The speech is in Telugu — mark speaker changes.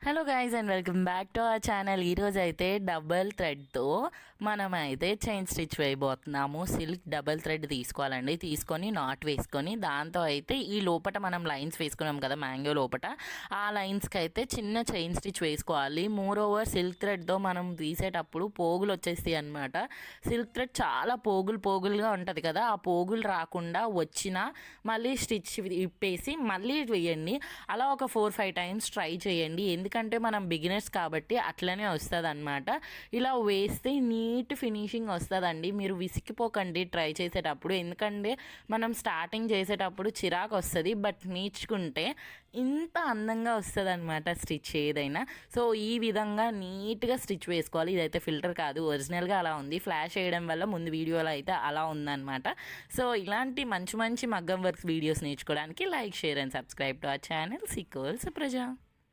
Speaker 1: Hello guys and welcome back to our channel. ఈరోజు అయితే డబల్ థ్రెడ్తో మనమైతే చైన్ స్టిచ్ వేయబోతున్నాము. సిల్క్ డబల్ థ్రెడ్ తీసుకోవాలండి. తీసుకొని నాట్ వేసుకొని దాంతో అయితే ఈ లోపట మనం లైన్స్ వేసుకున్నాం కదా మ్యాంగో లోపట, ఆ లైన్స్కి అయితే చిన్న చైన్ స్టిచ్ వేసుకోవాలి. మోర్ ఓవర్ సిల్క్ థ్రెడ్తో మనం తీసేటప్పుడు పోగులు వచ్చేస్తాయి అనమాట. సిల్క్ థ్రెడ్ చాలా పోగులుగా ఉంటుంది కదా, ఆ పోగులు రాకుండా వచ్చినా మళ్ళీ స్టిచ్ ఇప్పేసి మళ్ళీ వేయండి. అలా ఒక 4-5 టైమ్స్ ట్రై చేయండి. ఎందుకంటే మనం బిగినర్స్ కాబట్టి అట్లనే వస్తుంది అనమాట. ఇలా వేస్తే నీట్ ఫినిషింగ్ వస్తుందండి. మీరు విసిగిపోకండి ట్రై చేసేటప్పుడు, ఎందుకంటే మనం స్టార్టింగ్ చేసేటప్పుడు చిరాకు వస్తుంది, బట్ నేర్చుకుంటే ఇంత అందంగా వస్తుంది అనమాట స్టిచ్ ఏదైనా. సో ఈ విధంగా నీట్గా స్టిచ్ వేసుకోవాలి. ఇదైతే ఫిల్టర్ కాదు, ఒరిజినల్గా అలా ఉంది. ఫ్లాష్ వేయడం వల్ల ముందు వీడియోలో అయితే అలా ఉందన్నమాట. సో ఇలాంటి మంచి మగ్గం వర్క్స్ వీడియోస్ నేర్చుకోవడానికి like, share and subscribe to our channel Sikol Supraja.